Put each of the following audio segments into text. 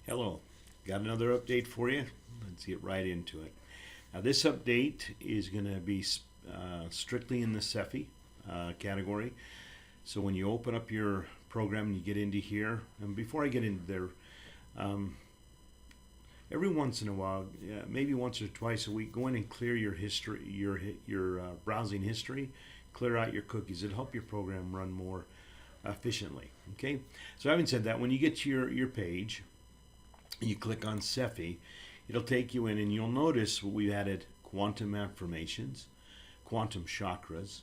Hello, got another update for you. Let's get right into it. Now, this update is going to be strictly in the SEFI category. So, when you open up your program and you get into here, and before I get into there, every once in a while, maybe once or twice a week, go in and clear your history, your browsing history, clear out your cookies. It'll help your program run more efficiently. Okay. So, having said that, when you get to your page, you click on SEFI, it'll take you in, and you'll notice we've added quantum affirmations, quantum chakras,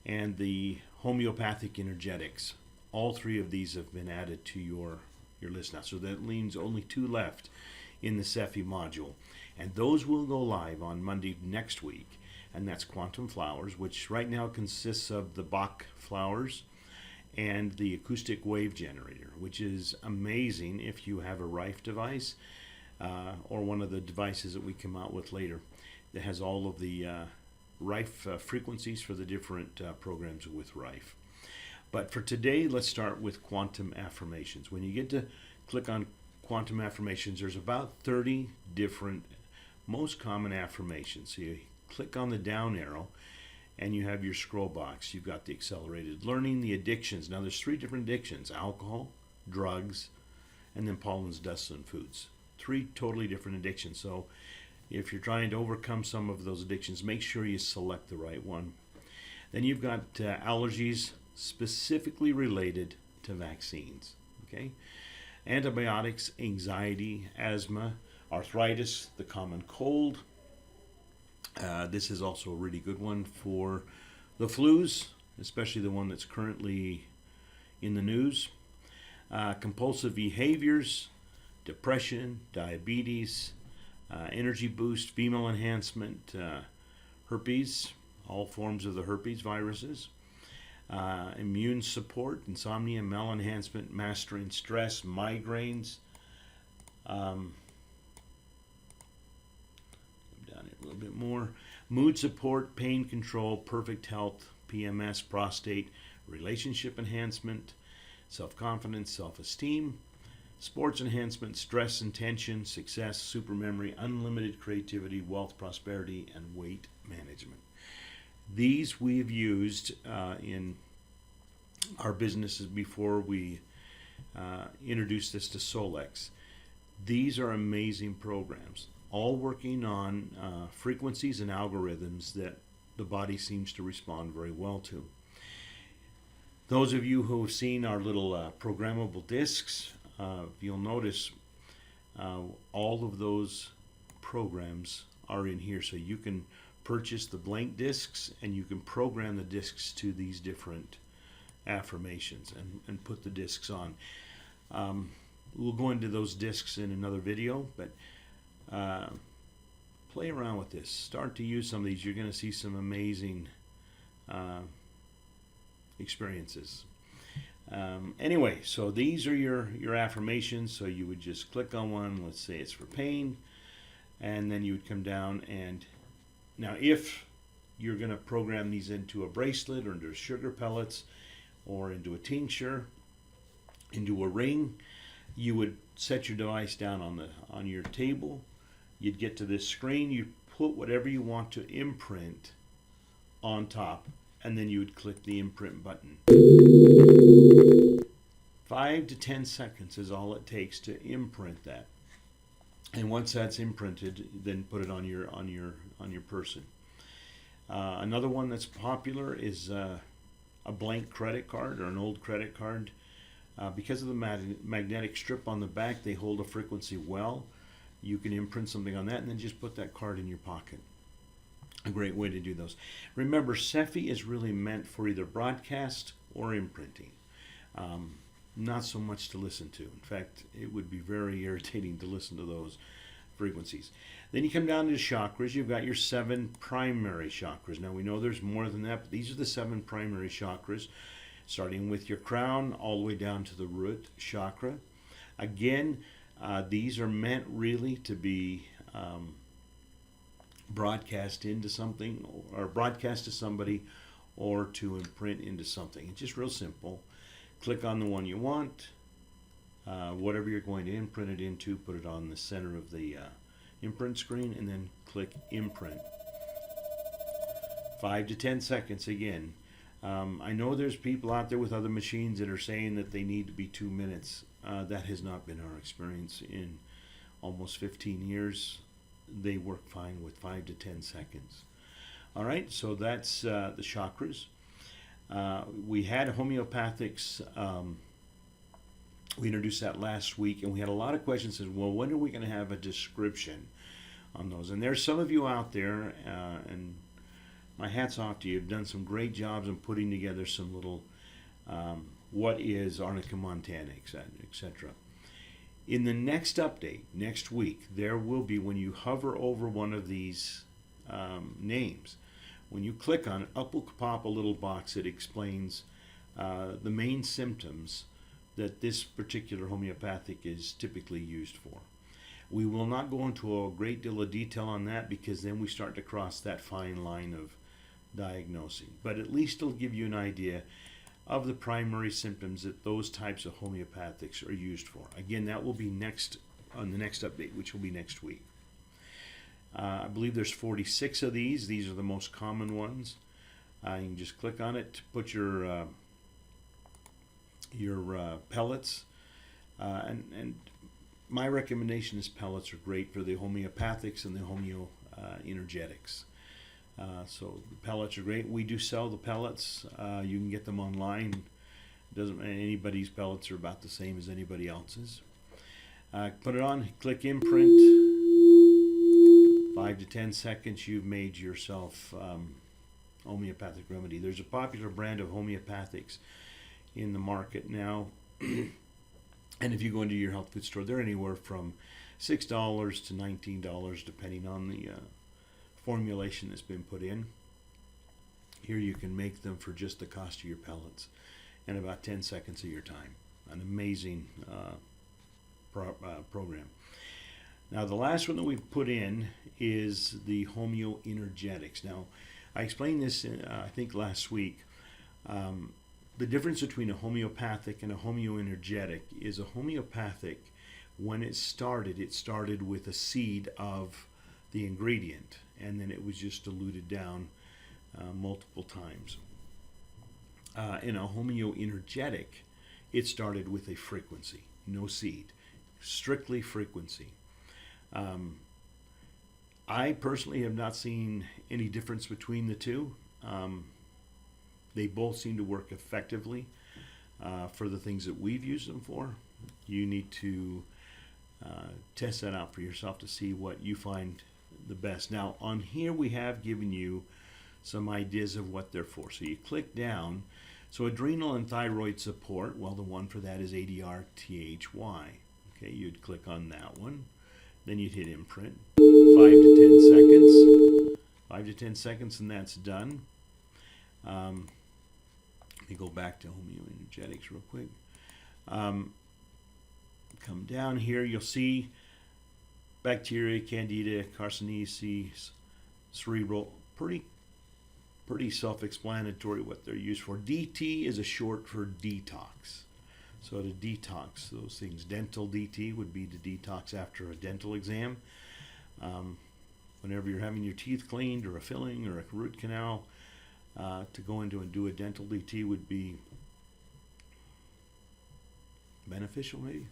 and the homeopathic energetics. All three of these have been added to your list now. So that leaves only two left in the SEFI module. And those will go live on Monday next week. And that's quantum flowers, which right now consists of the Bach flowers and the acoustic wave generator, which is amazing if you have a Rife device or one of the devices that we come out with later that has all of the Rife frequencies for the different programs with Rife. But for today, let's start with quantum affirmations. When you get to click on quantum affirmations, there's about 30 different most common affirmations. So you click on the down arrow, and you have your scroll box. You've got the accelerated learning, the addictions. Now there's three different addictions: alcohol, drugs, and then pollens, dust, and foods. Three totally different addictions. So if you're trying to overcome some of those addictions, make sure you select the right one. Then you've got allergies specifically related to vaccines. Okay, antibiotics, anxiety, asthma, arthritis, the common cold. This is also a really good one for the flus, especially the one that's currently in the news. Compulsive behaviors, depression, diabetes, energy boost, female enhancement, herpes, all forms of the herpes viruses, immune support, insomnia, male enhancement, mastering stress, migraines. A little bit more: mood support, pain control, perfect health, PMS, prostate, relationship enhancement, self-confidence, self-esteem, sports enhancement, stress and tension, success, supermemory, unlimited creativity, wealth, prosperity, and weight management. These we've used in our businesses before we introduced this to Solex. These are amazing programs, all working on frequencies and algorithms that the body seems to respond very well to. Those of you who have seen our little programmable discs, you'll notice all of those programs are in here. So you can purchase the blank discs, and you can program the discs to these different affirmations and put the discs on. We'll go into those discs in another video, but play around with this. Start to use some of these. You're going to see some amazing experiences. Anyway, so these are your affirmations. So you would just click on one. Let's say it's for pain, and then you would come down. And now if you're going to program these into a bracelet or into sugar pellets or into a tincture, into a ring, you would set your device down on your table. You'd get to this screen, you'd put whatever you want to imprint on top, and then you would click the imprint button. 5 to 10 seconds is all it takes to imprint that. And once that's imprinted, then put it on your person. Another one that's popular is a blank credit card or an old credit card. Because of the magnetic strip on the back, they hold a frequency well. You can imprint something on that and then just put that card in your pocket. A great way to do those. Remember, SEFI is really meant for either broadcast or imprinting. Not so much to listen to. In fact, it would be very irritating to listen to those frequencies. Then you come down to the chakras. You've got your 7 primary chakras. Now we know there's more than that, but these are the 7 primary chakras, starting with your crown all the way down to the root chakra. Again, these are meant really to be broadcast into something, or broadcast to somebody, or to imprint into something. It's just real simple. Click on the one you want, whatever you're going to imprint it into, put it on the center of the imprint screen, and then click imprint. 5 to 10 seconds again. I know there's people out there with other machines that are saying that they need to be 2 minutes. That has not been our experience in almost 15 years. They work fine with 5 to 10 seconds. All right, so that's the chakras. We had homeopathics. We introduced that last week, and we had a lot of questions. Says, well, when are we going to have a description on those? And there's some of you out there, and my hat's off to you. You've done some great jobs in putting together some little what is Arnica montana, etc. In the next update, next week, there will be, when you hover over one of these names, when you click on it, up will pop a little box that explains the main symptoms that this particular homeopathic is typically used for. We will not go into a great deal of detail on that, because then we start to cross that fine line of diagnosing. But at least it'll give you an idea of the primary symptoms that those types of homeopathics are used for. Again, that will be next on the next update, which will be next week. I believe there's 46 of these. These are the most common ones. You can just click on it to put your pellets, and my recommendation is pellets are great for the homeopathics and the homeoenergetics. So the pellets are great. We do sell the pellets. You can get them online. Doesn't anybody's pellets are about the same as anybody else's. Put it on. Click imprint. 5 to 10 seconds. You've made yourself homeopathic remedy. There's a popular brand of homeopathics in the market now, and if you go into your health food store, they're anywhere from $6 to $19, depending on the formulation that's been put in. Here you can make them for just the cost of your pellets in about 10 seconds of your time. An amazing program. Now the last one that we've put in is the Homeoenergetics. Now I explained this I think last week. The difference between a homeopathic and a homeoenergetic is a homeopathic, when it started with a seed of the ingredient, and then it was just diluted down multiple times. In a homeoenergetic, it started with a frequency, no seed, strictly frequency. I personally have not seen any difference between the two. They both seem to work effectively for the things that we've used them for. You need to test that out for yourself to see what you find the best. Now on here we have given you some ideas of what they're for. So you click down. So adrenal and thyroid support, well, the one for that is ADRTHY. Okay, you'd click on that one. Then you'd hit imprint. 5 to 10 seconds. 5 to 10 seconds and that's done. Let me go back to homeoenergetics real quick. Come down here, you'll see bacteria, candida, carcinosis, cerebral. Pretty self-explanatory what they're used for. DT is a short for detox. So to detox those things. Dental DT would be to detox after a dental exam. Whenever you're having your teeth cleaned or a filling or a root canal, to go into and do a dental DT would be beneficial, maybe.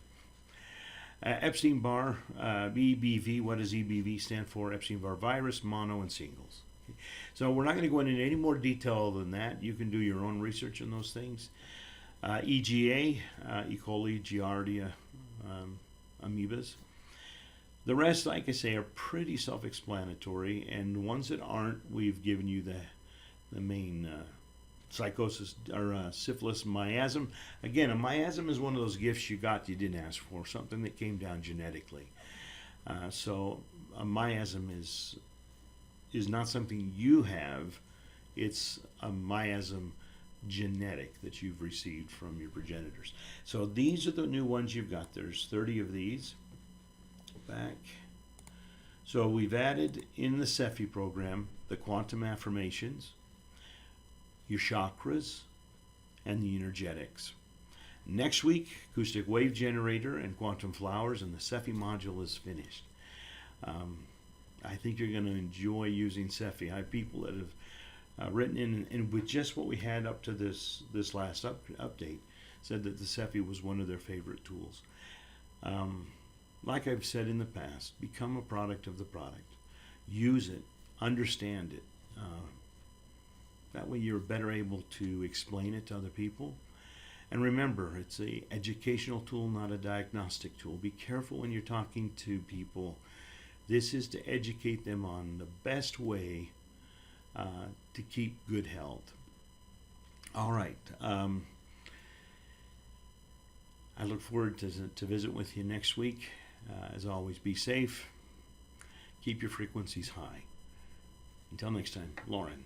Epstein-Barr, EBV, what does EBV stand for? Epstein-Barr virus, mono, and singles. Okay. So we're not going to go into any more detail than that. You can do your own research on those things. EGA, E. coli, Giardia, amoebas. The rest, like I say, are pretty self-explanatory, and the ones that aren't, we've given you the main psychosis or syphilis, miasm. Again, a miasm is one of those gifts you got you didn't ask for, something that came down genetically. So a miasm is not something you have, it's a miasm genetic that you've received from your progenitors. So these are the new ones you've got. There's 30 of these. Back. So we've added in the SEFI program the quantum affirmations, your chakras, and the energetics. Next week, acoustic wave generator and quantum flowers, and the SEFI module is finished. I think you're going to enjoy using SEFI. I have people that have written in, and with just what we had up to this last update, said that the SEFI was one of their favorite tools. Like I've said in the past, become a product of the product. Use it, understand it. That way you're better able to explain it to other people. And remember, it's an educational tool, not a diagnostic tool. Be careful when you're talking to people. This is to educate them on the best way to keep good health. All right. I look forward to visit with you next week. As always, be safe. Keep your frequencies high. Until next time, Lauren.